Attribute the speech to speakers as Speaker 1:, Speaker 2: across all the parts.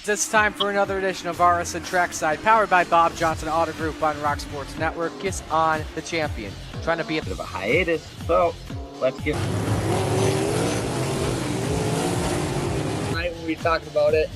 Speaker 1: it's time for another edition of RSN Trackside, powered by Bob Johnson Auto Group on Rock Sports Network. Kiss on the champion. Trying to be a bit of a hiatus, so let's get... Right when we talked about it,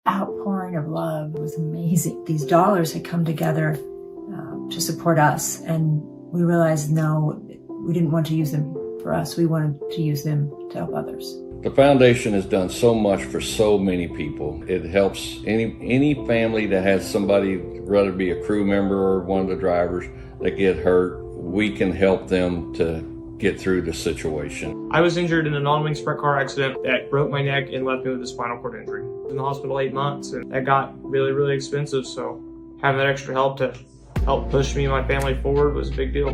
Speaker 2: outpouring of love was amazing. These dollars had come together to support us, and we realized, no, we didn't want to use them for us. We wanted to use them to help others.
Speaker 3: The foundation has done so much for so many people. It helps any family that has somebody, whether it be a crew member or one of the drivers, that get hurt. We can help them to get through the situation.
Speaker 4: I was injured in a non-wing sprint car accident that broke my neck and left me with a spinal cord injury. I was in the hospital 8 months, and that got really, really expensive, so having that extra help to help push me and my family forward was a big deal.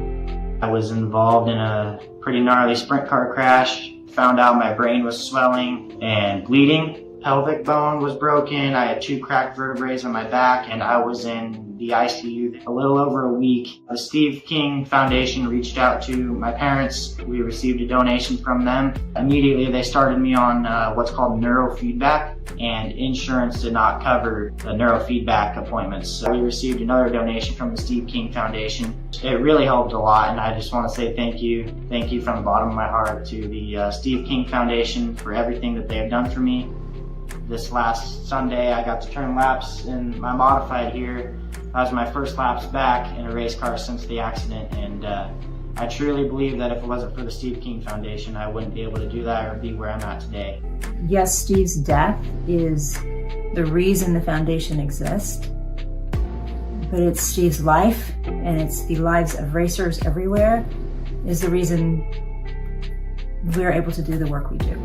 Speaker 5: I was involved in a pretty gnarly sprint car crash. Found out my brain was swelling and bleeding. Pelvic bone was broken. I had 2 cracked vertebrae on my back, and I was in the ICU a little over a week. The Steve King Foundation reached out to my parents. We received a donation from them. Immediately they started me on what's called neurofeedback, and insurance did not cover the neurofeedback appointments. So we received another donation from the Steve King Foundation. It really helped a lot, and I just want to say thank you from the bottom of my heart to the Steve King Foundation for everything that they have done for me. This last Sunday, I got to turn laps in my modified here. That was my first laps back in a race car since the accident, and I truly believe that if it wasn't for the Steve King Foundation, I wouldn't be able to do that or be where I'm at today.
Speaker 2: Yes, Steve's death is the reason the foundation exists, but it's Steve's life, and it's the lives of racers everywhere, is the reason we're able to do the work we do.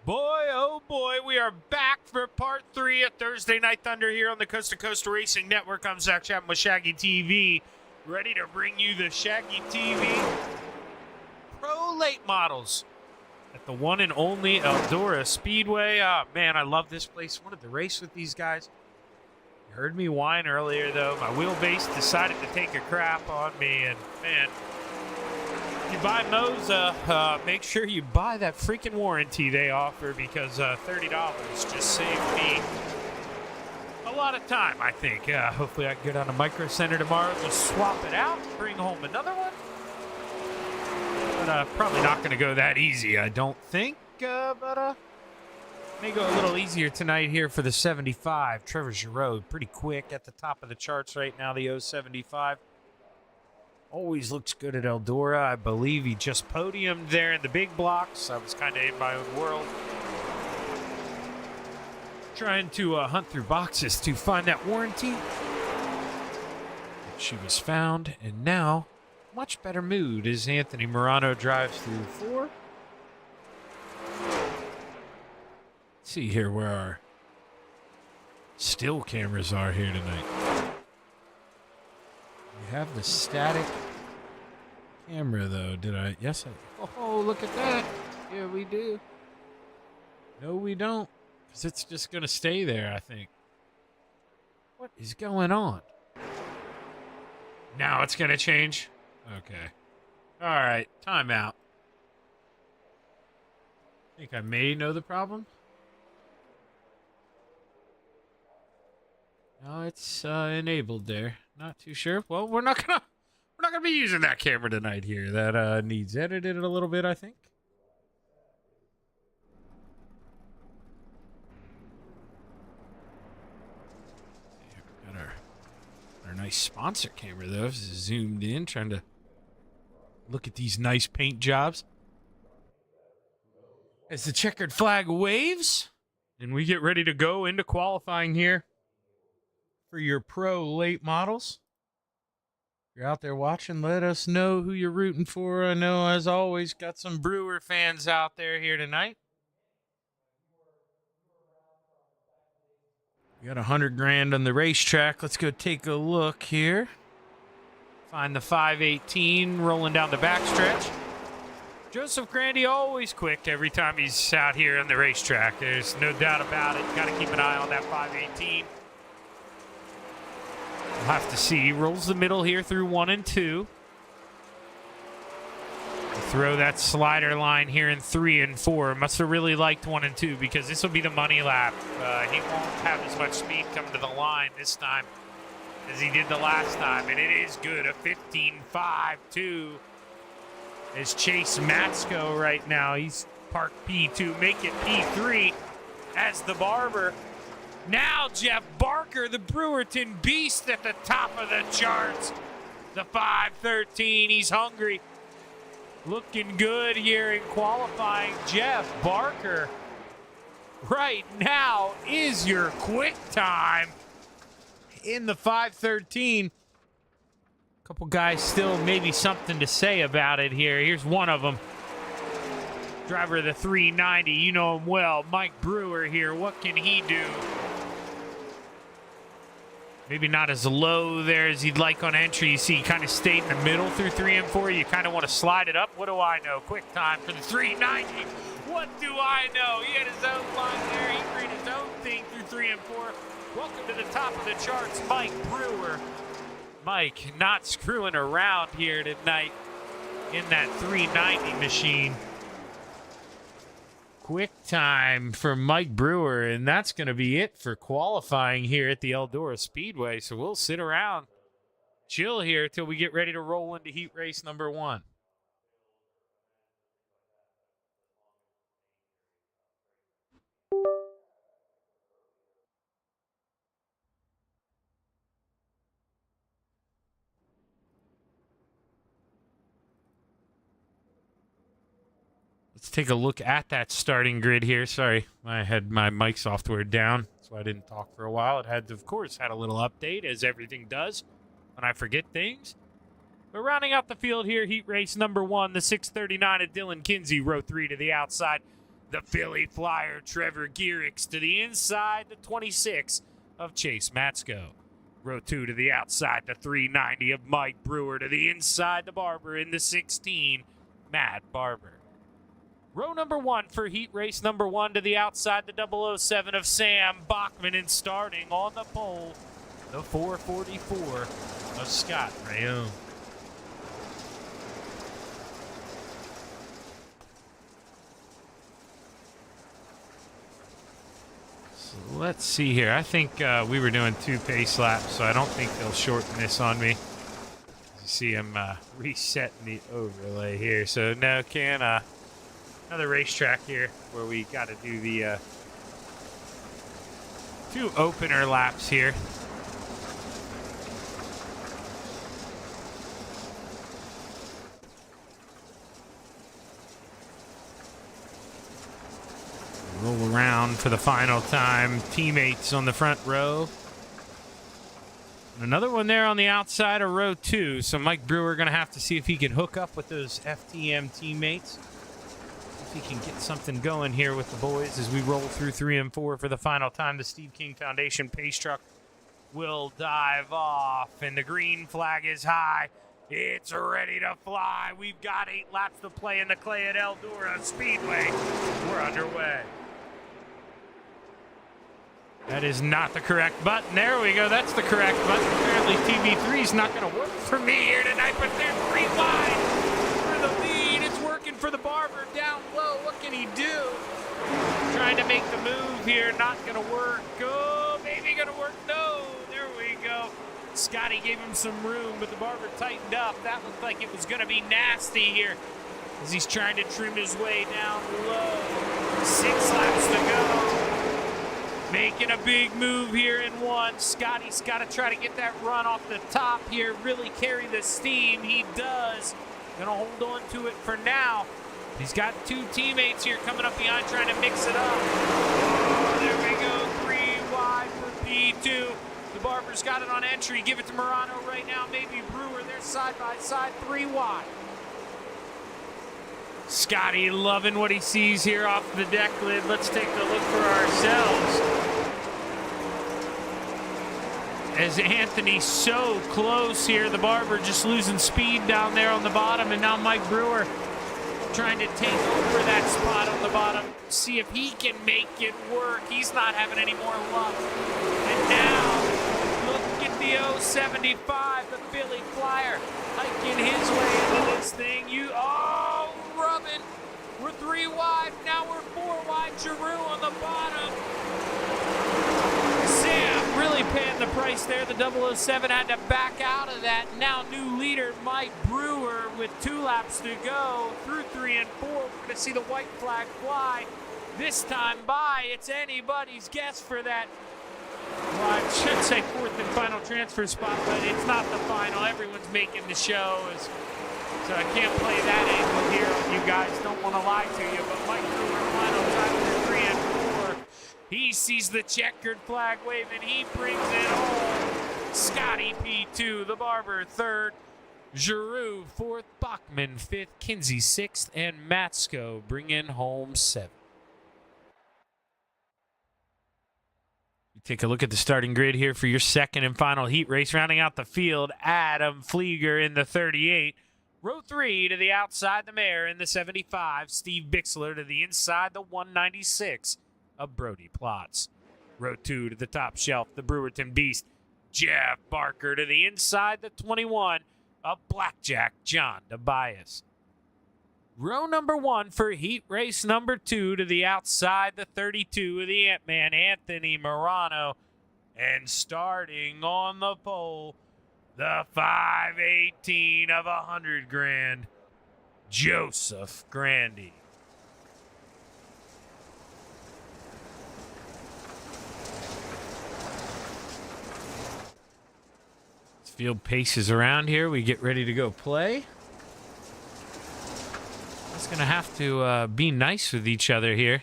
Speaker 6: Boy, oh boy, we are back for part 3 of Thursday Night Thunder here on the Coast to Coast Racing Network. I'm Zach Chapman with ShaggyTV, ready to bring you the ShaggyTV Pro Late Models at the one and only Eldora Speedway. Man, I love this place. Wanted to race with these guys. You heard me whine earlier, though. My wheelbase decided to take a crap on me, and man, if you buy Moza, make sure you buy that freaking warranty they offer, because $30 just saved me a a lot of time, I think. Hopefully I can go down to Micro Center tomorrow, just swap it out, bring home another one. But probably not going to go that easy, I don't think. But may go a little easier tonight here for the 75. Trevor Giroux, pretty quick at the top of the charts right now, the 075. Always looks good at Eldora. I believe he just podiumed there in the big blocks. I was kind of in my own world, trying to hunt through boxes to find that warranty. She was found, and now much better mood as Anthony Morano drives through 4. Let's see here where our still cameras are here tonight. We have the static camera, though. Did I? Yes, I. Oh, look at that. Yeah, we do. No, we don't. Because it's just going to stay there, I think. What is going on? Now it's going to change? Okay. All right. Timeout. I think I may know the problem. No, it's enabled there. Not too sure. Well, we're not gonna be using that camera tonight here. That needs edited a little bit, I think. Got our nice sponsor camera though. Zoomed in, trying to look at these nice paint jobs. As the checkered flag waves, and we get ready to go into qualifying here for your pro late models. If you're out there watching, let us know who you're rooting for. I know, as always, got some Brewer fans out there here tonight. We got $100,000 on the racetrack. Let's go take a look here. Find the 518 rolling down the backstretch. Joseph Grandy always quick every time he's out here on the racetrack. There's no doubt about it. Got to keep an eye on that 518. We'll have to see. He rolls the middle here through 1 and 2. Throw that slider line here in 3 and 4. Must have really liked 1 and 2 because this will be the money lap. He won't have as much speed coming to the line this time as he did the last time. And it is good. A 15.52 is Chase Matsko right now. He's parked P2. Make it P3 as the Barber. Now Jeff Barker, the Brewerton Beast, at the top of the charts. The 513, he's hungry. Looking good here in qualifying. Jeff Barker right now is your quick time in the 513. Couple guys still maybe something to say about it here. Here's one of them. Driver of the 390, you know him well. Mike Brewer here. What can he do? Maybe not as low there as you'd like on entry. You see he kind of stayed in the middle through 3 and 4. You kind of want to slide it up. What do I know? Quick time for the 390. What do I know? He had his own line there. He ran his own thing through 3 and 4. Welcome to the top of the charts, Mike Brewer. Mike not screwing around here tonight in that 390 machine. Quick time for Mike Brewer, and that's going to be it for qualifying here at the Eldora Speedway. So we'll sit around, chill here till we get ready to roll into heat race number 1. Let's take a look at that starting grid here. Sorry, I had my mic software down, so I didn't talk for a while. It had, of course, had a little update, as everything does when I forget things. But rounding out the field here, heat race number 1, the 639 of Dylan Kinsey, row 3 to the outside. The Philly Flyer, Trevor Gierix to the inside, the 26 of Chase Matsko. Row 2 to the outside, the 390 of Mike Brewer to the inside, the Barber in the 16, Matt Barber. Row number 1 for heat race number 1 to the outside, the 007 of Sam Bachman, and starting on the pole, the 444 of Scott Rayone. So Let's see here. I think we were doing 2 pace laps, so I don't think they'll shorten this on me. You see him resetting the overlay here. So no, another racetrack here where we got to do the 2 opener laps here. Roll around for the final time. Teammates on the front row. And another one there on the outside of row 2. So Mike Brewer going to have to see if he can hook up with those FTM teammates. If he can get something going here with the boys as we roll through 3 and 4 for the final time. The Steve King Foundation pace truck will dive off. And the green flag is high. It's ready to fly. We've got 8 laps to play in the clay at Eldora Speedway. We're underway. That is not the correct button. There we go. That's the correct button. Apparently TV3 is not going to work for me here tonight, but they're 3 wide for the lead. It's working for the Barber down low. What can he do? Trying to make the move here. Not going to work. Oh, maybe going to work. No. There we go. Scotty gave him some room, but the Barber tightened up. That looked like it was going to be nasty here as he's trying to trim his way down low. 6 laps to go. Making a big move here in 1. Scotty's got to try to get that run off the top here, really carry the steam. He does. Gonna hold on to it for now. He's got 2 teammates here coming up behind trying to mix it up. Oh, there we go. 3 wide for P2. The Barber's got it on entry. Give it to Morano right now. Maybe Brewer. They're side by side. 3 wide. Scotty loving what he sees here off the deck lid. Let's take a look for ourselves. As Anthony's so close here, the Barber just losing speed down there on the bottom, and now Mike Brewer trying to take over that spot on the bottom. See if he can make it work. He's not having any more luck. And now, look at the 075, the Philly Flyer, hiking his way into this thing. Rubbing. We're 3 wide. Now we're 4 wide. Giroux on the bottom. Sam really paying the price there. The 007 had to back out of that. Now new leader Mike Brewer with 2 laps to go through 3 and 4. We're going to see the white flag fly. This time by, it's anybody's guess for that. Well, I should say 4th and final transfer spot, but it's not the final. Everyone's making the show. So I can't play that angle here. You guys don't want to lie to you, but Mike Brewer final time for 3 and 4. He sees the checkered flag wave and he brings it home. Scotty P2, the Barber 3rd, Giroux 4th, Bachman 5th, Kinsey 6th, and Matsko bringing home 7th. Take a look at the starting grid here for your 2nd and final heat race. Rounding out the field, Adam Flieger in the 38. Row 3 to the outside, the Mayor in the 75. Steve Bixler to the inside, the 196 of Brody Plotz. Row 2 to the top shelf, the Brewerton Beast. Jeff Barker to the inside, the 21 of Blackjack John Tobias. Row number 1 for heat race number 2 to the outside, the 32 of the Ant-Man, Anthony Morano. And starting on the pole, the 518 of $100,000, Joseph Grandy. This field paces around here. We get ready to go play. It's going to have to be nice with each other here.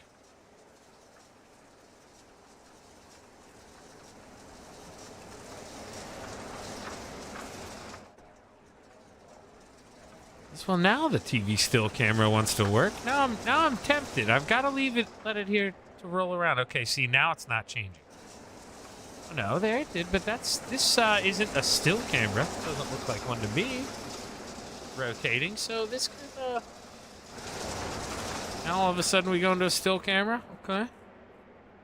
Speaker 6: Well, now the TV still camera wants to work. Now I'm tempted. I've got to let it here to roll around. Okay, see, now it's not changing. Oh, no, there it did, but this isn't a still camera. Doesn't look like one to me. Rotating, so this could, now all of a sudden we go into a still camera. Okay.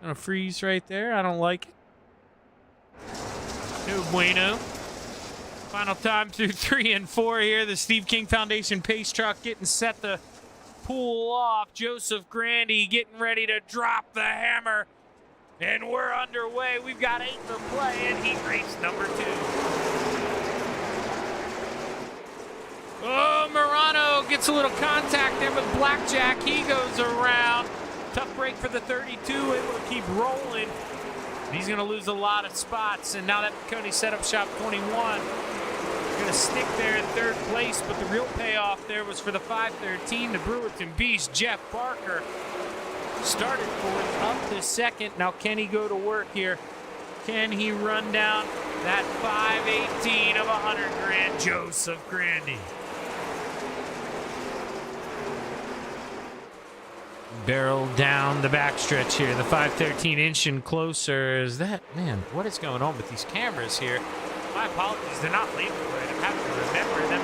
Speaker 6: Gonna freeze right there. I don't like it. No bueno. Final time through 3 and 4 here. The Steve King Foundation pace truck getting set to pull off. Joseph Grandy getting ready to drop the hammer. And we're underway. We've got 8 to play in heat race number 2. Oh, Morano gets a little contact there with Blackjack. He goes around. Tough break for the 32, able to keep rolling. He's going to lose a lot of spots, and now that Coney set up shop 21, going to stick there in 3rd place, but the real payoff there was for the 513, the Brewerton Beast, Jeff Barker. Started 4th, up to 2nd. Now can he go to work here? Can he run down that 518 of 100 grand, Joseph Grandy? Barrel down the backstretch here. The 513 inching closer. Is that, man, what is going on with these cameras here? My apologies, they're not labeled right. I'm having to remember them.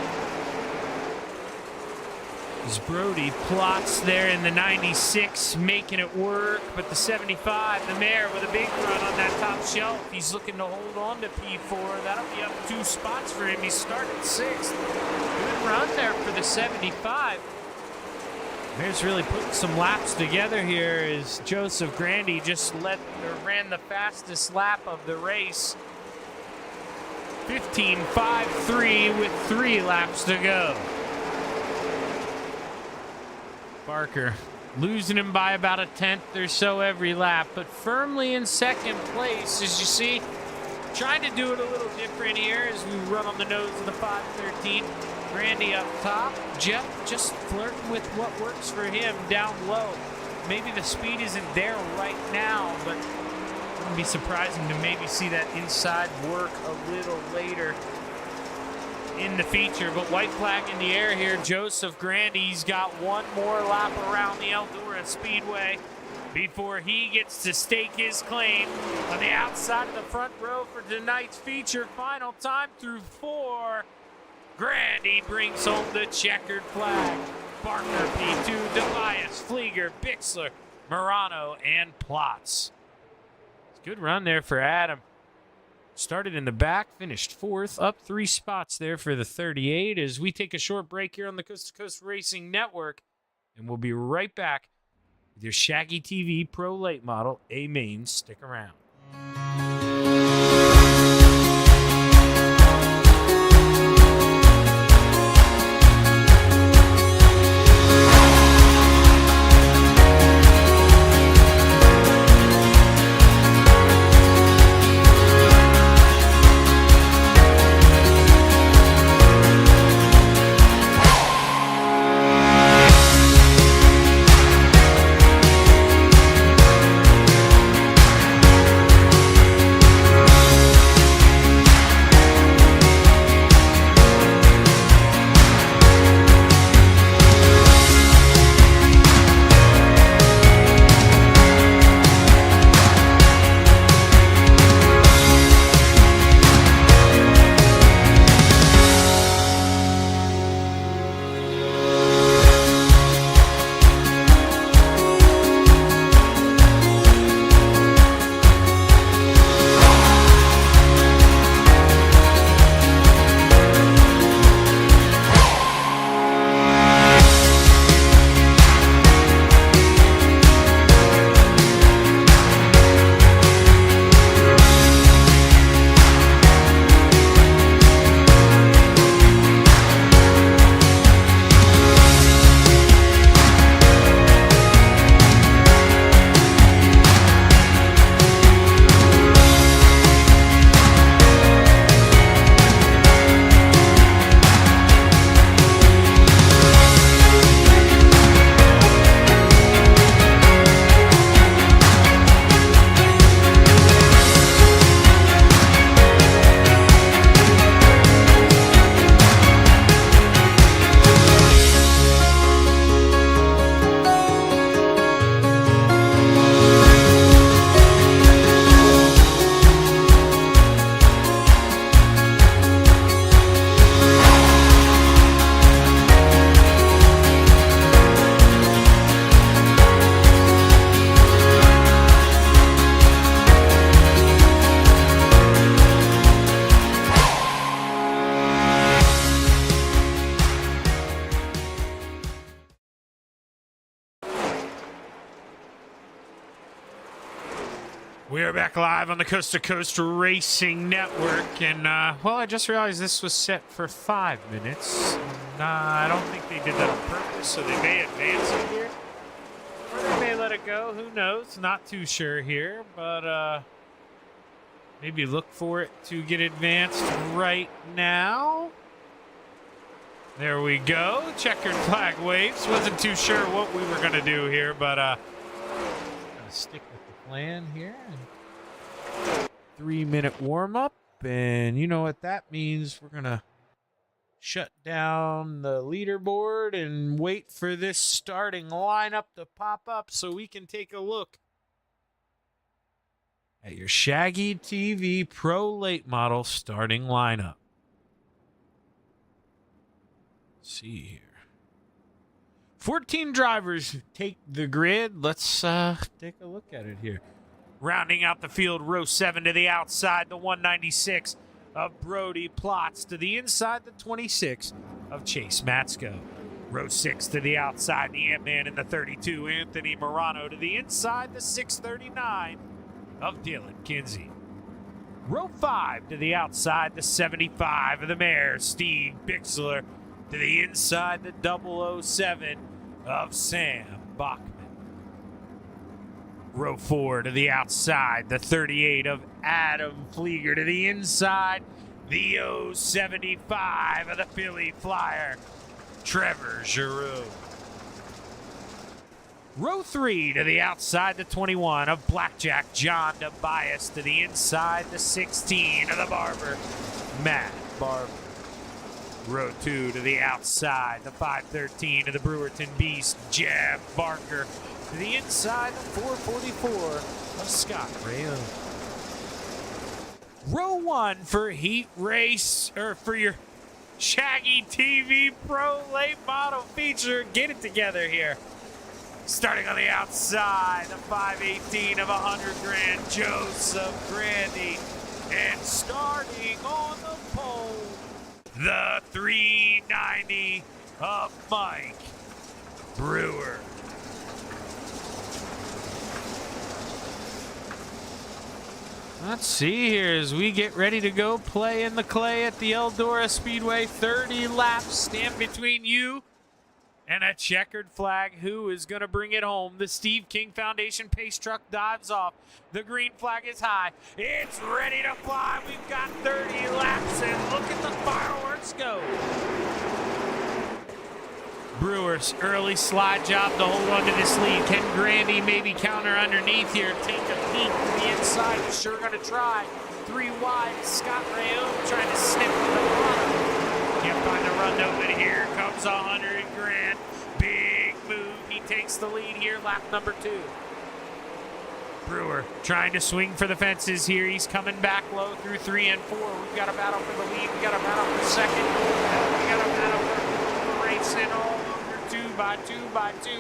Speaker 6: As Brody plots there in the 96, making it work, but the 75, the mare with a big run on that top shelf. He's looking to hold on to P4. That'll be up 2 spots for him. He started 6th. Good run there for the 75. Mare's really putting some laps together here as Joseph Grandy just ran the fastest lap of the race. 15.53 with 3 laps to go. Barker losing him by about a 10th or so every lap, but firmly in 2nd place, as you see. Trying to do it a little different here as we run on the nose of the 513. Grandy up top. Jeff just flirting with what works for him down low. Maybe the speed isn't there right now, but it wouldn't be surprising to maybe see that inside work a little later in the feature. But white flag in the air here. Joseph Grandy's got one more lap around the Eldora Speedway before he gets to stake his claim on the outside of the front row for tonight's feature. Final time through 4. Grandy brings home the checkered flag. Barker, P2, Tobias, Flieger, Bixler, Morano, and Plotz. Good run there for Adam. Started in the back, finished 4th, up 3 spots there for the 38 as we take a short break here on the Coast to Coast Racing Network. And we'll be right back with your Shaggy TV Pro Late Model A-Main. Stick around. We are back live on the Coast to Coast Racing Network, and well, I just realized this was set for 5 minutes. I don't think they did that on purpose, so they may advance it here, or they may let it go. Who knows? Not too sure here, but maybe look for it to get advanced right now. There we go. Checkered flag waves. Wasn't too sure what we were gonna do here, but gonna stick with the plan here. 3-minute warm-up, and you know what that means. We're gonna shut down the leaderboard and wait for this starting lineup to pop up so we can take a look at your ShaggyTV Pro Late Model starting lineup. Let's see here. 14 drivers take the grid. Let's take a look at it here. Rounding out the field, row 7 to the outside, the 196 of Brody Plotz to the inside, the 26 of Chase Matsko. Row 6 to the outside, the Ant-Man in the 32, Anthony Morano to the inside, the 639 of Dylan Kinsey. Row 5 to the outside, the 75 of the Mayor, Steve Bixler to the inside, the 007 of Sam Bachman. Row 4 to the outside, the 38 of Adam Flieger to the inside, the 075 of the Philly Flyer, Trevor Giroux. Row 3 to the outside, the 21 of Blackjack John Tobias to the inside, the 16 of the Barber, Matt Barber. Row 2 to the outside, the 513 of the Brewerton Beast, Jeff Barker. To the inside, the 444 of Scott Rayo. Row 1 for Heat Race, or for your ShaggyTV Pro Late Model feature. Get it together here. Starting on the outside, the 518 of 100 grand, Joseph Grandy. And starting on the pole, the 390 of Mike Brewer. Let's see here as we get ready to go play in the clay at the Eldora Speedway. 30 laps stand between you and a checkered flag. Who is going to bring it home? The Steve King Foundation pace truck dives off. The green flag is high. It's ready to fly. We've got 30 laps, and look at the fireworks go. Brewers early slide job to hold on to this lead. Can Grandy maybe counter underneath here? Take a peek to the inside. Sure going to try. 3 wide. Scott Rayo trying to snip to the bottom. Can't find a run though, but here comes 100 grand. Big move. He takes the lead here. Lap number 2. Brewer trying to swing for the fences here. He's coming back low through 3 and 4. We've got a battle for the lead. We got a battle for second. We got a battle for racing all over 2 by 2 by 2.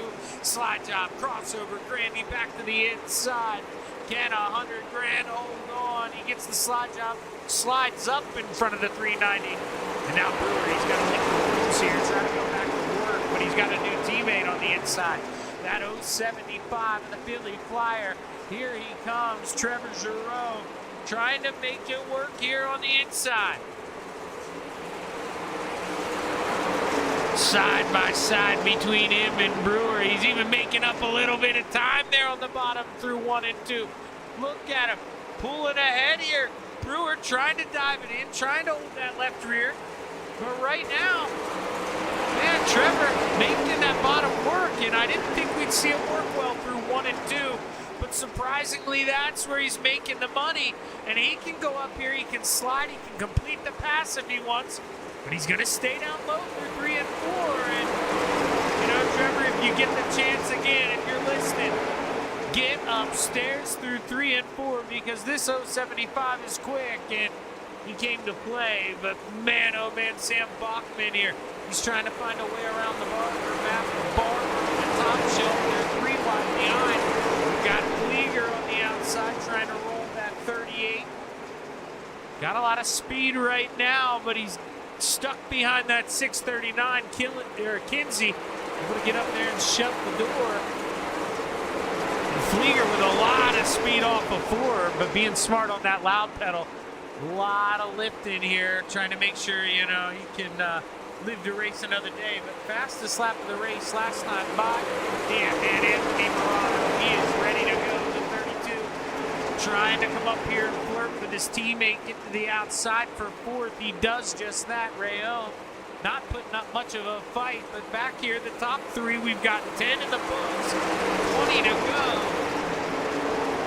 Speaker 6: Slide job, crossover. Grandy back to the inside. Can 100 grand hold on? He gets the slide job. Slides up in front of the 390. And now Brewer, he's got to lick the boots here. Trying to go back to work, but he's got a new teammate on the inside. That 075 of the Philly Flyer. Here he comes, Trevor Giroux, trying to make it work here on the inside. Side by side between him and Brewer. He's even making up a little bit of time there on the bottom through 1 and 2. Look at him, pulling ahead here. Brewer trying to dive it in, trying to hold that left rear. But right now, man, Trevor making that bottom work, and I didn't think we'd see it work well through 1 and 2. But surprisingly, that's where he's making the money. And he can go up here, he can slide, he can complete the pass if he wants. But he's going to stay down low through 3 and 4. And, you know, Trevor, if you get the chance again, if you're listening, get upstairs through 3 and 4, because this 075 is quick and he came to play. But man, oh man, Sam Bachman here. He's trying to find a way around the Barber map. Barber on the top shelf. They're 3 wide behind. We've got Flieger on the outside trying to roll that 38. Got a lot of speed right now, but he's stuck behind that 639. Kinsey able to get up there and shut the door. And Flieger with a lot of speed off of 4, but being smart on that loud pedal. A lot of lift in here, trying to make sure, you know, you can live to race another day. But fastest lap of the race last time by, and Anthony Morano, he is ready to go to 32. Trying to come up here and flirt with his teammate, get to the outside for 4th. He does just that, Rayo. Not putting up much of a fight, but back here, the top 3, we've got 10 in the books, 20 to go.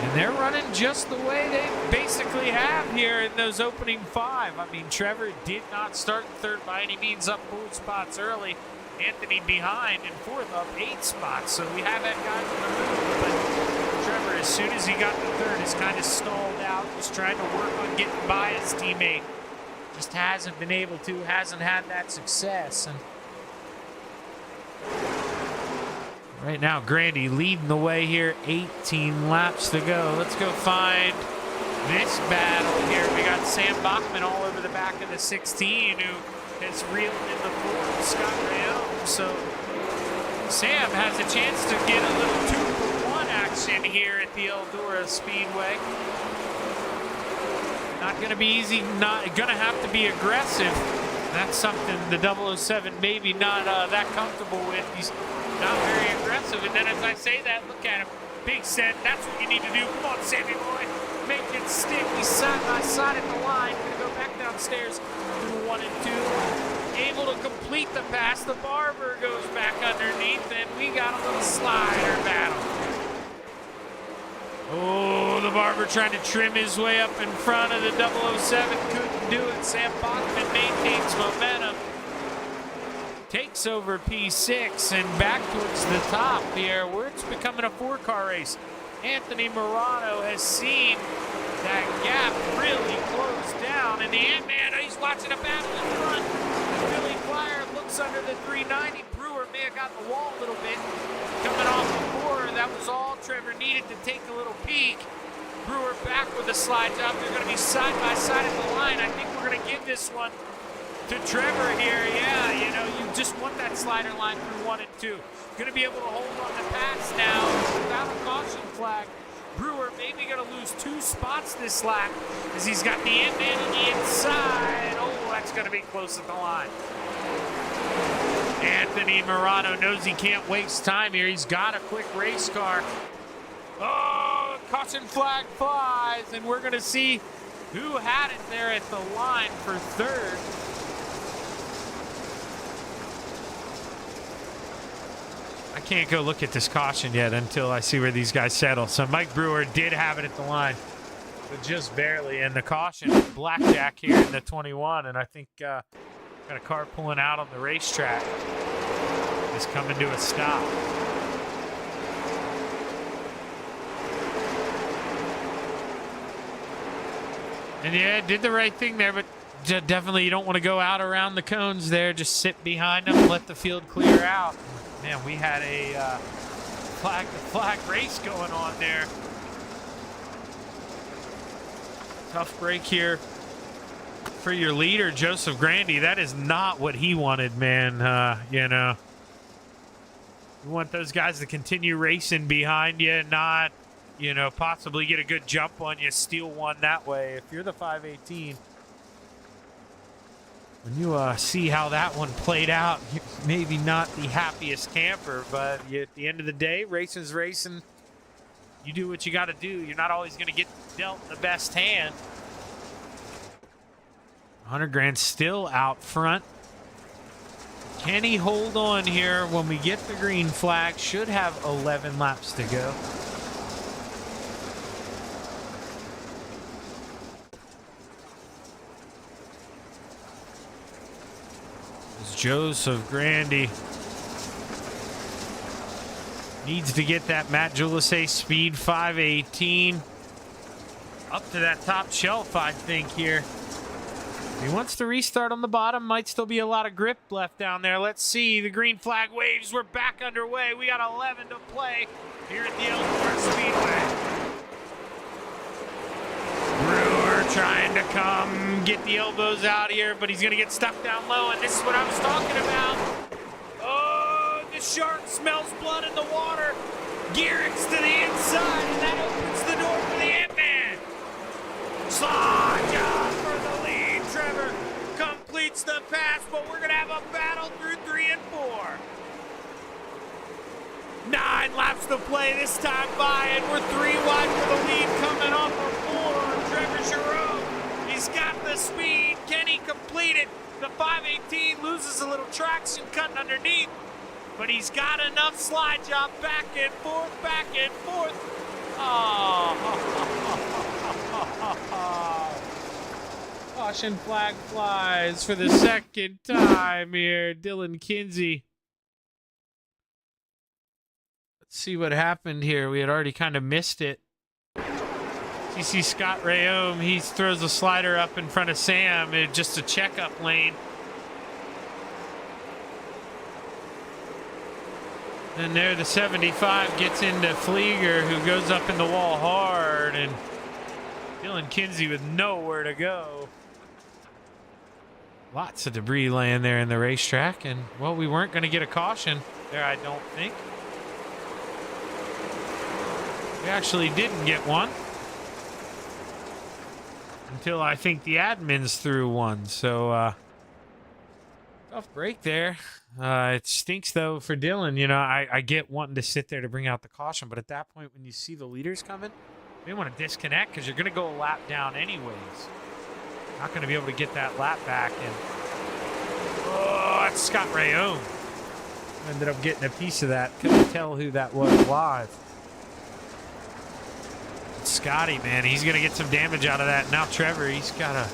Speaker 6: And they're running just the way they basically have here in those opening 5. I mean, Trevor did not start 3rd by any means, up 4 spots early. Anthony behind in 4th, up 8 spots. So we have that guy on the move, but Trevor, as soon as he got to 3rd, is kind of stalled out, just trying to work on getting by his teammate. Just hasn't been able to, hasn't had that success. And right now, Grandy leading the way here, 18 laps to go. Let's go find this battle here. We got Sam Bachman all over the back of the 16, who has reeled in the 4 of Scott Rayo. So Sam has a chance to get a little 2-for-1 action here at the Eldora Speedway. Not going to be easy, not going to have to be aggressive. That's something the 007 maybe not that comfortable with. He's not very aggressive. And then as I say that, look at him. Big set. That's what you need to do. Come on, Sammy boy. Make it stick. He's side by side at the line. Going to go back downstairs through 1 and 2. Able to complete the pass. The Barber goes back underneath, and we got a little slider battle. Oh, the Barber trying to trim his way up in front of the 007. Couldn't do it. Sam Bachman maintains momentum. Takes over P6 and back towards the top here, where it's becoming a 4-car race. Anthony Morano has seen that gap really close down. And the Ant-Man, he's watching a battle in front. Billy Flyer looks under the 390. Brewer may have got the wall a little bit. Coming off the 4, that was all Trevor needed to take a little peek. Brewer back with a slide job. They're going to be side by side at the line. I think we're going to give this one to Trevor here. Yeah, you know, you just want that slider line through 1 and 2. Going to be able to hold on the pass now without a caution flag. Brewer maybe going to lose 2 spots this lap as he's got the Ant-Man on the inside. Oh, that's going to be close at the line. Anthony Morano knows he can't waste time here. He's got a quick race car. Oh, caution flag flies, and we're going to see who had it there at the line for 3rd. I can't go look at this caution yet until I see where these guys settle. So Mike Brewer did have it at the line, but just barely. And the caution, Blackjack here in the 21, and I think got a car pulling out on the racetrack. Is coming to a stop. And yeah, did the right thing there, but definitely you don't want to go out around the cones there. Just sit behind them, let the field clear out. Man, we had a flag race going on there. Tough break here for your leader, Joseph Grandy. That is not what he wanted, man. You know, you want those guys to continue racing behind you, not, you know, possibly get a good jump on you, steal one that way. If you're the 518, when you see how that one played out, you're maybe not the happiest camper, but at the end of the day, racing's racing. You do what you got to do. You're not always going to get dealt the best hand. 100 grand still out front. Can he hold on here when we get the green flag? Should have 11 laps to go. As Joseph Grandy needs to get that Matt Julisay speed 518 up to that top shelf, I think, here. He wants to restart on the bottom. Might still be a lot of grip left down there. Let's see. The green flag waves. We're back underway. We got 11 to play here at the Eldora Speedway. Brewer trying to come get the elbows out here, but he's going to get stuck down low, and this is what I was talking about. Oh, the shark smells blood in the water. Gearix to the inside, and that opens the door for the Ant-Man. Slide job for the lead. Trevor completes the pass, but we're going to have a battle through 3 and 4. 9 laps to play, this time by, and we're 3 wide for the lead coming off of 4. Trevor Giroux, he's got the speed. Can he complete it? The 518 loses a little traction cutting underneath, but he's got enough slide job back and forth, back and forth. Oh. Caution flag flies for the second time here. Dylan Kinsey. Let's see what happened here. We had already kind of missed it. You see Scott Rayome, he throws a slider up in front of Sam in just a checkup lane. And there the 75 gets into Flieger, who goes up in the wall hard, and Dylan Kinsey with nowhere to go. Lots of debris laying there in the racetrack, and, well, we weren't going to get a caution there, I don't think. We actually didn't get one until I think the admins threw one. So, tough break there. It stinks, though, for Dylan. You know, I get wanting to sit there to bring out the caution, but at that point, when you see the leaders coming, you want to disconnect because you're going to go a lap down anyways. Not going to be able to get that lap back. And oh, that's Scott Rayome. Ended up getting a piece of that. Couldn't tell who that was live. Scotty, man, he's gonna get some damage out of that. Now Trevor, he's gotta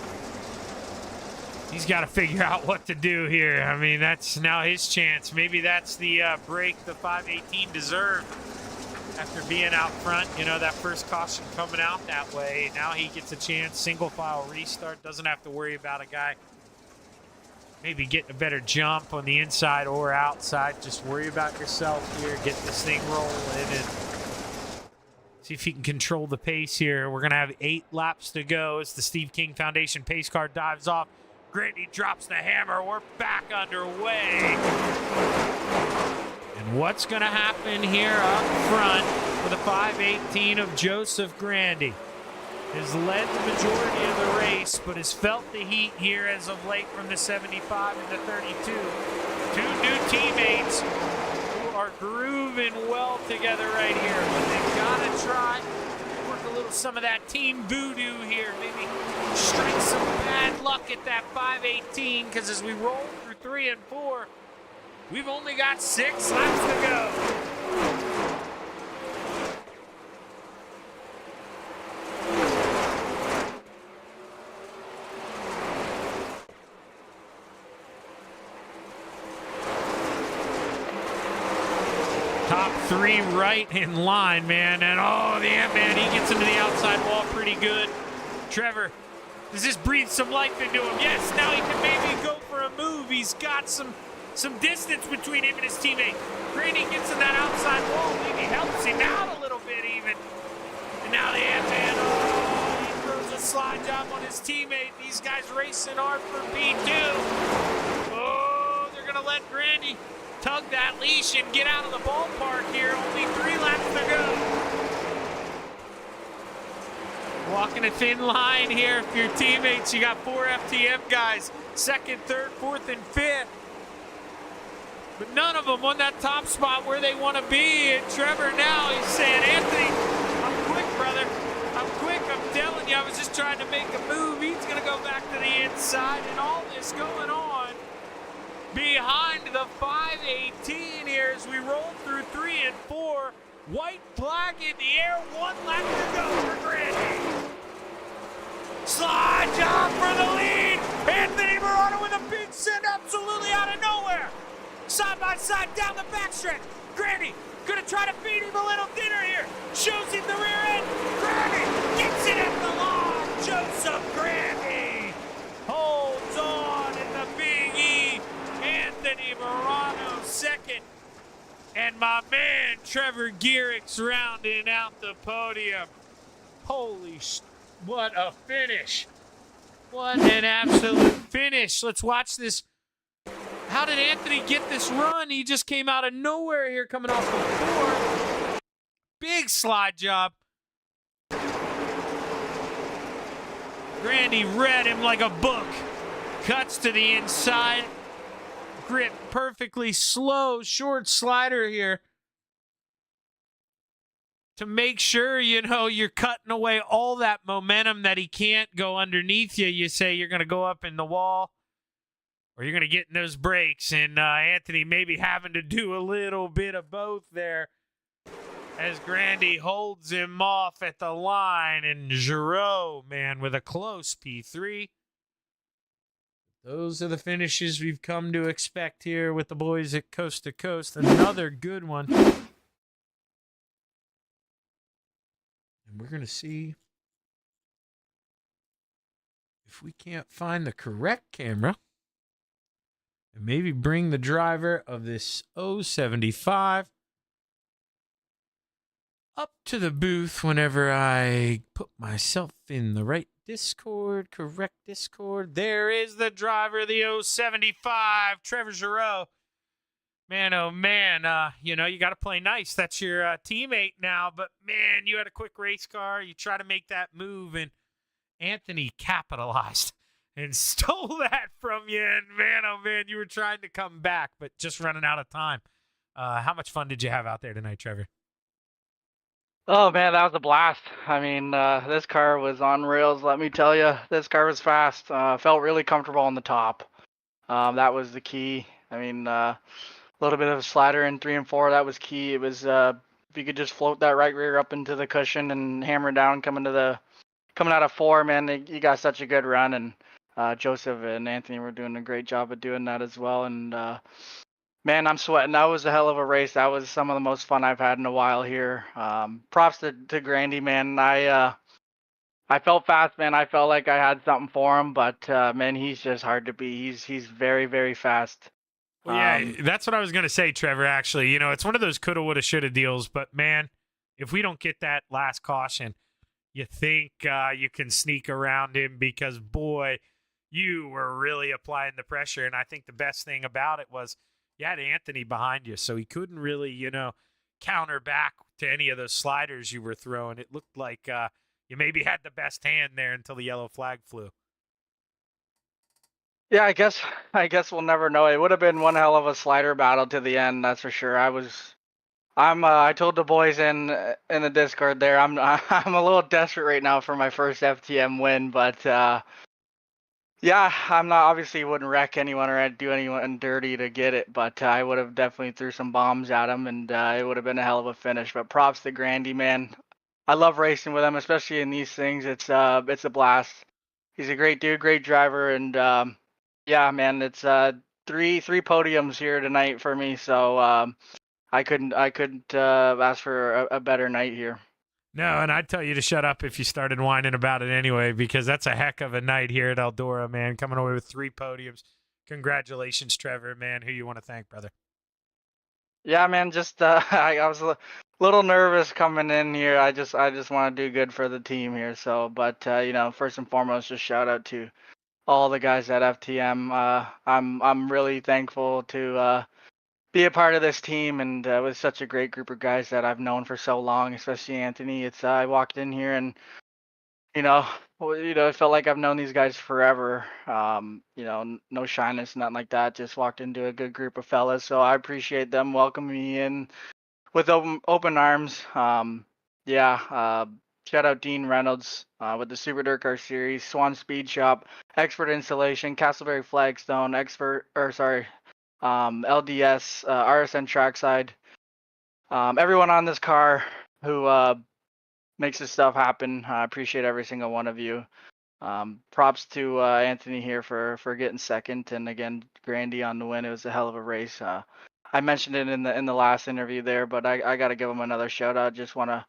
Speaker 6: figure out what to do here. I mean, that's now his chance. Maybe that's the break the 518 deserved after being out front. You know, that first caution coming out that way. Now he gets a chance. Single file restart. Doesn't have to worry about a guy maybe getting a better jump on the inside or outside. Just worry about yourself here. Get this thing rolling and see if he can control the pace here. We're going to have 8 laps to go as the Steve King Foundation pace car dives off. Grandy drops the hammer. We're back underway. And what's going to happen here up front for the 518 of Joseph Grandy? Has led the majority of the race, but has felt the heat here as of late from the 75 and the 32. 2 new teammates are grooving well together right here, but they've got to try work a little some of that team voodoo here, maybe strike some bad luck at that 518, because as we roll through 3 and 4, we've only got 6 laps to go. Top 3 right in line, man. And oh, the Ant-Man, he gets into the outside wall pretty good. Trevor, does this breathe some life into him? Yes, now he can maybe go for a move. He's got some distance between him and his teammate. Grandy gets in that outside wall, maybe helps him out a little bit even. And now the Ant-Man, oh, he throws a slide job on his teammate. These guys racing hard for P2. Oh, they're going to let Grandy tug that leash and get out of the ballpark here. Only 3 laps to go. Walking a thin line here for your teammates. You got 4 FTM guys, 2nd, 3rd, 4th, and 5th. But none of them on that top spot where they want to be. And Trevor now, he's saying, Anthony, I'm quick, brother. I'm quick. I'm telling you, I was just trying to make a move. He's going to go back to the inside, and all this going on behind the 518 here as we roll through 3 and 4. White flag in the air, 1 lap to go for Grandy. Slide job for the lead. Anthony Morano with a big send absolutely out of nowhere. Side by side down the backstretch. Grandy gonna try to feed him a little dinner here. Shows him the rear end. Grandy gets it at the line. Joseph Grandy holds on in the Big E. Anthony Morano 2nd. And my man, Trevor Gearix, rounding out the podium. Holy what a finish. What an absolute finish. Let's watch this. How did Anthony get this run? He just came out of nowhere here coming off the 4th. Big slide job. Grandy read him like a book. Cuts to the inside. Grip perfectly slow, short slider here. To make sure, you're cutting away all that momentum that he can't go underneath you. You say you're going to go up in the wall or you're going to get in those brakes. And Anthony maybe having to do a little bit of both there as Grandy holds him off at the line. And Giroux, man, with a close P3. Those are the finishes we've come to expect here with the boys at Coast to Coast. Another good one. And we're going to see if we can't find the correct camera and maybe bring the driver of this 075 up to the booth whenever I put myself in the right Discord, correct Discord. There is the driver of the 075, Trevor Giroux. Man, oh man, you got to play nice. That's your teammate now. But man, you had a quick race car. You try to make that move, and Anthony capitalized and stole that from you. And man, oh man, you were trying to come back, but just running out of time. How much fun did you have out there tonight, Trevor?
Speaker 7: Oh man, that was a blast. I mean, this car was on rails, let me tell you. This car was fast. Felt really comfortable on the top. That was the key. I mean, a little bit of a slider in 3 and 4, that was key. It was if you could just float that right rear up into the cushion and hammer down coming out of 4, man, you got such a good run. And Joseph and Anthony were doing a great job of doing that as well. And man, I'm sweating. That was a hell of a race. That was some of the most fun I've had in a while here. Props to Grandy, man. I felt fast, man. I felt like I had something for him, but man, he's just hard to beat. He's very, very fast.
Speaker 6: Well, yeah, that's what I was going to say, Trevor, actually. It's one of those coulda, woulda, shoulda deals, but man, if we don't get that last caution, you think you can sneak around him because, boy, you were really applying the pressure. And I think the best thing about it was you had Anthony behind you, so he couldn't really, counter back to any of those sliders you were throwing. It looked like you maybe had the best hand there until the yellow flag flew.
Speaker 7: Yeah, I guess we'll never know. It would have been one hell of a slider battle to the end, that's for sure. I told the boys in the Discord there, I'm a little desperate right now for my first FTM win, but yeah, I'm not, obviously wouldn't wreck anyone or do anyone dirty to get it, but I would have definitely threw some bombs at him, and it would have been a hell of a finish. But props to Grandy, man. I love racing with him, especially in these things. It's a blast. He's a great dude, great driver, and yeah, man, it's three podiums here tonight for me, so I couldn't ask for a better night here.
Speaker 6: No, and I'd tell you to shut up if you started whining about it anyway, because that's a heck of a night here at Eldora, man. Coming away with 3 podiums. Congratulations, Trevor, man. Who you want to thank, brother?
Speaker 7: Yeah, man, just I was a little nervous coming in here. I just want to do good for the team here. So, but first and foremost, just shout out to all the guys at FTM. I'm really thankful to be a part of this team, and with such a great group of guys that I've known for so long, especially Anthony. It's I walked in here and it felt like I've known these guys forever. No shyness, nothing like that. Just walked into a good group of fellas, so I appreciate them welcoming me in with open arms. Shout out Dean Reynolds with the Super Dirt Car Series, Swan Speed Shop, Expert Installation, Castleberry Flagstone, LDS, RSN Trackside, everyone on this car who makes this stuff happen. I appreciate every single one of you. Props to Anthony here for getting second, and again, Grandy on the win. It was a hell of a race. I mentioned it in the last interview there, but I got to give him another shout out. Just want to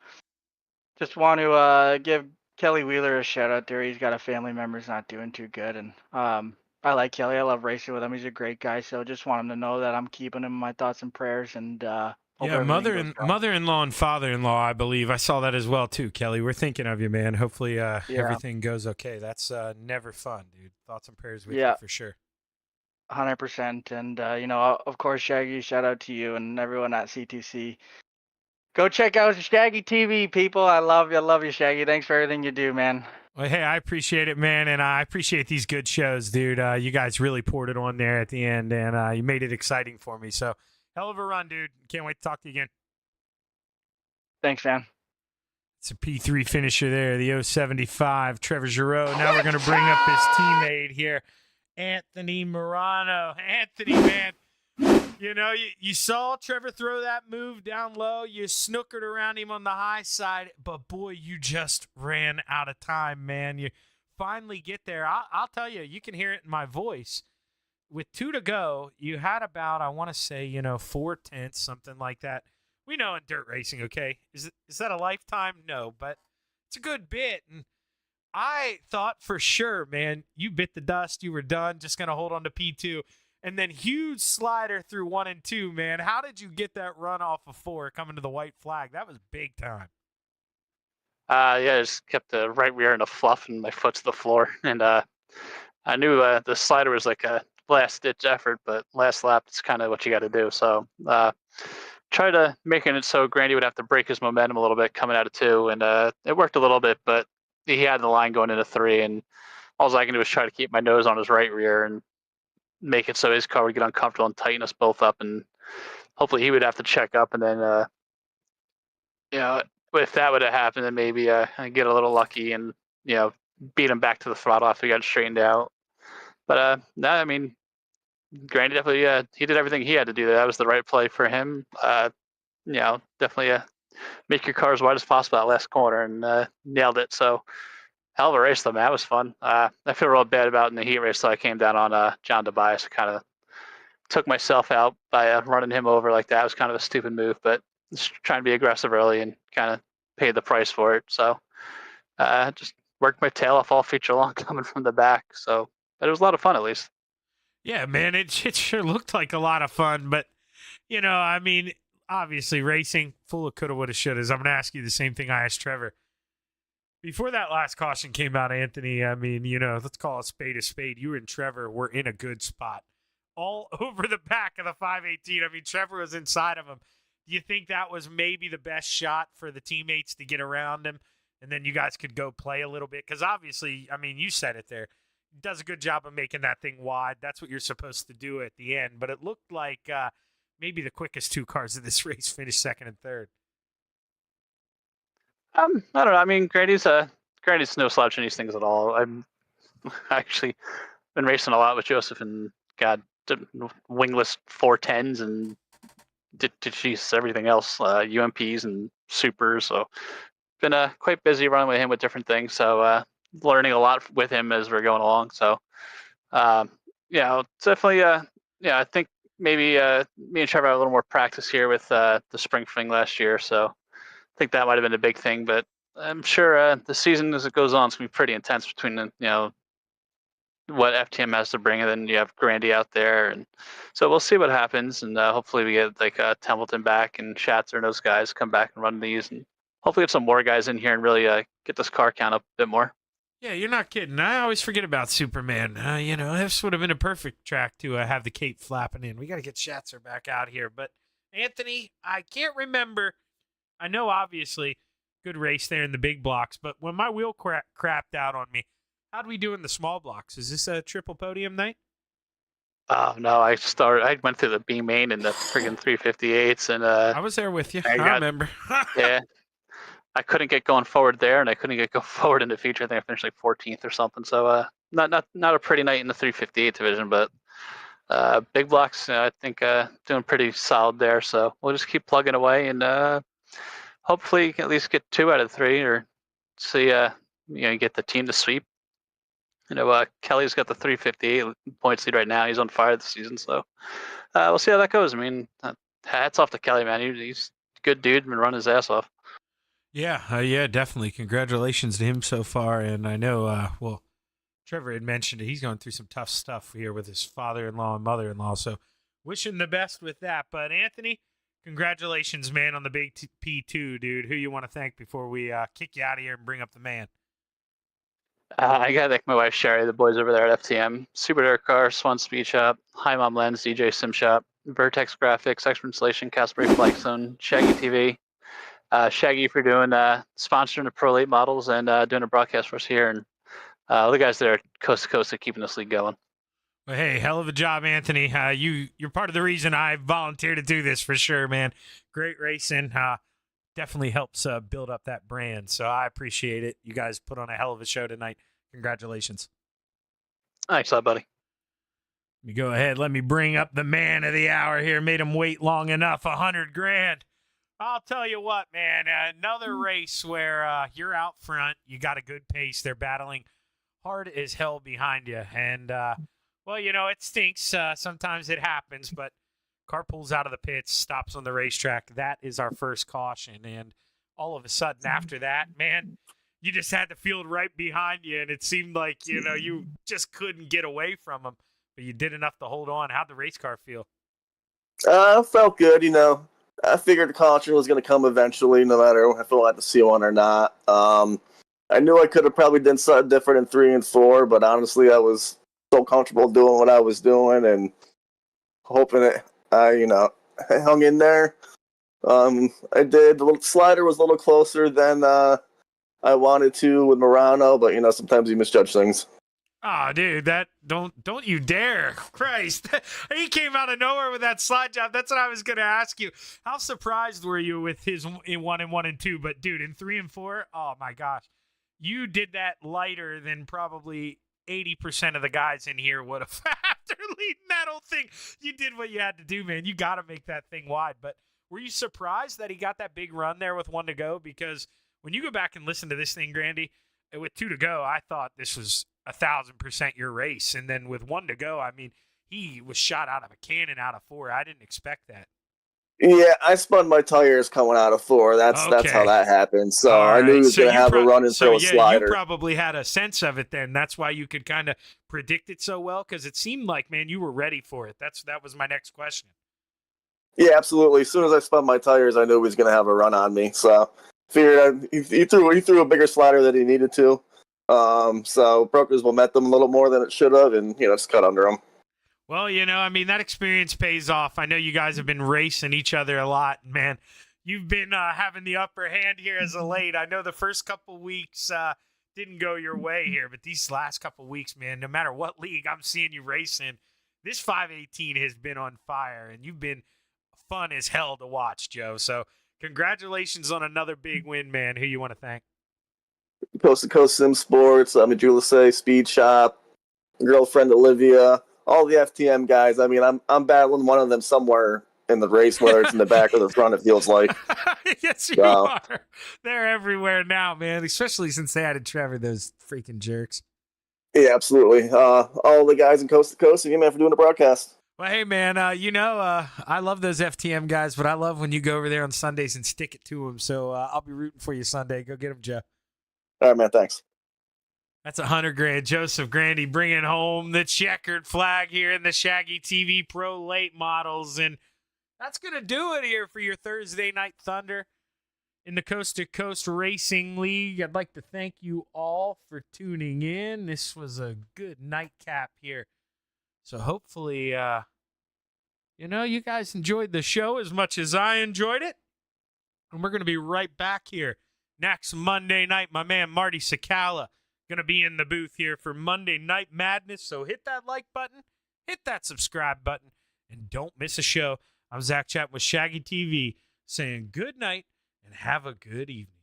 Speaker 7: give Kelly Wheeler a shout out there. He's got a family member who's not doing too good, and I like Kelly. I love racing with him. He's a great guy. So just want him to know that I'm keeping him in my thoughts and prayers. And
Speaker 6: yeah, mother-in-law and father-in-law, I believe. I saw that as well too, Kelly. We're thinking of you, man. Hopefully everything goes okay. That's never fun, dude. Thoughts and prayers with you for sure.
Speaker 7: 100%. And of course, Shaggy, shout out to you and everyone at C2C. Go check out Shaggy TV, people. I love you, Shaggy. Thanks for everything you do, man.
Speaker 6: Well, hey, I appreciate it, man, and I appreciate these good shows, dude. You guys really poured it on there at the end, and you made it exciting for me. So, hell of a run, dude. Can't wait to talk to you again.
Speaker 7: Thanks, man.
Speaker 6: It's a P3 finisher there, the 075, Trevor Giroux. Now we're going to bring up his teammate here, Anthony Morano. Anthony, man, you know, you saw Trevor throw that move down low. You snookered around him on the high side, but boy, you just ran out of time, man. You finally get there. I'll tell you, you can hear it in my voice. With 2 to go, you had about, I want to say, 4/10, something like that. We know in dirt racing, okay? Is that a lifetime? No, but it's a good bit. And I thought for sure, man, you bit the dust. You were done. Just going to hold on to P2. And then huge slider through 1 and 2, man. How did you get that run off of 4 coming to the white flag? That was big time.
Speaker 8: Yeah, I just kept the right rear in the fluff and my foot to the floor. And I knew the slider was like a last-ditch effort, but last lap, it's kind of what you got to do. So try to making it so Grandy would have to break his momentum a little bit coming out of 2, and it worked a little bit, but he had the line going into 3, and all I can do was try to keep my nose on his right rear and make it so his car would get uncomfortable and tighten us both up, and hopefully he would have to check up, and then if that would have happened, then maybe I get a little lucky and beat him back to the throttle after he got straightened out. But no, I mean, Grandy definitely, he did everything he had to do. That was the right play for him. Definitely make your car as wide as possible that last corner, and nailed it. So hell of a race, though, man. That was fun. I feel real bad about in the heat race, so I came down on John Tobias. Kind of took myself out by running him over like that. It was kind of a stupid move, but just trying to be aggressive early and kind of paid the price for it. So just worked my tail off all feature long coming from the back. So, but it was a lot of fun at least.
Speaker 6: Yeah, man, it sure looked like a lot of fun, but, I mean, obviously racing, full of coulda, woulda, shouldas. I'm going to ask you the same thing I asked Trevor. Before that last caution came out, Anthony, I mean, let's call a spade a spade. You and Trevor were in a good spot. All over the back of the 518. I mean, Trevor was inside of him. Do you think that was maybe the best shot for the teammates to get around him, and then you guys could go play a little bit? Because obviously, I mean, you said it there. Does a good job of making that thing wide. That's what you're supposed to do at the end. But it looked like maybe the quickest 2 cars of this race finished 2nd and 3rd.
Speaker 8: I don't know. I mean, Grandy's no slouch in these things at all. I'm actually been racing a lot with Joseph and wingless 410s and did everything else, UMPs and supers. So been quite busy running with him with different things. So learning a lot with him as we're going along. So definitely I think maybe me and Trevor had a little more practice here with the spring thing last year. So I think that might have been a big thing. But I'm sure the season as it goes on is going to be pretty intense between what FTM has to bring, and then you have Grandy out there, and so we'll see what happens, and hopefully we get like Templeton back and Schatzer and those guys come back and run these, and hopefully get some more guys in here and really get this car count up a bit more.
Speaker 6: Yeah, you're not kidding. I always forget about Superman. This would have been a perfect track to have the cape flapping in. We got to get Schatzer back out here. But, Anthony, I can't remember. I know, obviously, good race there in the big blocks, but when my wheel crapped out on me, how'd we do in the small blocks? Is this a triple podium night?
Speaker 8: Oh, no, I went through the B main and the friggin' 358s, and
Speaker 6: I was there with you. I remember.
Speaker 8: Yeah. I couldn't get going forward there, and I couldn't get going forward in the feature. I think I finished like 14th or something. So not a pretty night in the 358 division, but big blocks, I think doing pretty solid there. So we'll just keep plugging away, and hopefully you can at least get 2 out of 3, or see get the team to sweep. Kelly's got the 358 points lead right now. He's on fire this season, so we'll see how that goes. I mean, hats off to Kelly, man. He's a good dude, been running his ass off.
Speaker 6: Yeah, definitely. Congratulations to him so far. And I know, Trevor had mentioned it. He's going through some tough stuff here with his father-in-law and mother-in-law. So wishing the best with that. But, Anthony, congratulations, man, on the big P2, dude. Who you want to thank before we kick you out of here and bring up the man?
Speaker 8: I got to thank my wife, Sherry, the boys over there at FTM, Super Dirt Car, Swan Speed Shop, Hi Mom Lens, DJ Sim Shop, Vertex Graphics, Expert Installation, Casper Flight Zone, ShaggyTV, Shaggy for doing sponsoring the Pro Late models and doing a broadcast for us here, and all the guys there coast to coast are keeping this league going.
Speaker 6: Well, hey, hell of a job, Anthony. You're part of the reason I volunteered to do this for sure, man. Great racing. Definitely helps build up that brand. So I appreciate it. You guys put on a hell of a show tonight. Congratulations.
Speaker 8: Thanks a lot, buddy.
Speaker 6: Let me go ahead. Let me bring up the man of the hour here. Made him wait long enough. $100,000. I'll tell you what, man. Another race where you're out front. You got a good pace. They're battling hard as hell behind you. And, well, you know, it stinks. Sometimes it happens, but car pulls out of the pits, stops on the racetrack. That is our first caution. And all of a sudden after that, man, you just had the field right behind you. And it seemed like, you know, you just couldn't get away from them. But you did enough to hold on. How'd the race car feel?
Speaker 9: Felt good, you know. I figured the caution was going to come eventually, no matter if I had to see one or not. I knew I could have probably done something different in 3 and 4, but honestly, I was so comfortable doing what I was doing and hoping it, you know, I hung in there. I did. The little slider was a little closer than I wanted to with Morano, but, you know, sometimes you misjudge things.
Speaker 6: Oh, dude, that don't you dare. Christ. He came out of nowhere with that slide job. That's what I was going to ask you. How surprised were you with his in 1 and 1 and 2? But, dude, in 3 and 4, oh, my gosh. You did that lighter than probably 80% of the guys in here would have. After leading that whole thing, you did what you had to do, man. You got to make that thing wide. But were you surprised that he got that big run there with 1 to go? Because when you go back and listen to this thing, Grandy, with 2 to go, I thought this was 1,000% your race. And then with 1 to go, I mean, he was shot out of a cannon out of 4. I didn't expect that.
Speaker 9: Yeah, I spun my tires coming out of 4. That's how that happened. So I knew he was going to have a run and throw a slider.
Speaker 6: You probably had a sense of it then. That's why you could kind of predict it so well, because it seemed like, man, you were ready for it. That was my next question.
Speaker 9: Yeah, absolutely. As soon as I spun my tires, I knew he was going to have a run on me. So figured he threw a bigger slider than he needed to. So Brokers will met them a little more than it should have, and you know, just cut under them.
Speaker 6: Well, you know, I mean, that experience pays off. I know you guys have been racing each other a lot, man. You've been having the upper hand here as of late. I know the first couple weeks didn't go your way here, but these last couple weeks, man, no matter what league I'm seeing you racing, this 518 has been on fire, and you've been fun as hell to watch, Joe. So congratulations on another big win, man. Who you want to thank?
Speaker 9: Coast to Coast Sim Sports, Julissa Speed Shop, girlfriend Olivia, all the FTM guys. I mean, I'm battling one of them somewhere in the race, whether it's in the back or the front, it feels like.
Speaker 6: Yes, you are. They're everywhere now, man, especially since they added Trevor, those freaking jerks.
Speaker 9: Yeah, absolutely. All the guys in Coast to Coast, and you, man, for doing the broadcast.
Speaker 6: Well, hey, man, I love those FTM guys, but I love when you go over there on Sundays and stick it to them. So I'll be rooting for you Sunday. Go get them, Joe.
Speaker 9: All right, man, thanks.
Speaker 6: That's $100,000. Joseph Grandy bringing home the checkered flag here in the Shaggy TV Pro Late models. And that's going to do it here for your Thursday Night Thunder in the Coast to Coast Racing League. I'd like to thank you all for tuning in. This was a good nightcap here. So hopefully, you guys enjoyed the show as much as I enjoyed it. And we're going to be right back here next Monday night. My man Marty Sakala going to be in the booth here for Monday Night Madness. So hit that like button, hit that subscribe button, and don't miss a show. I'm Zach chatting with Shaggy TV saying good night and have a good evening.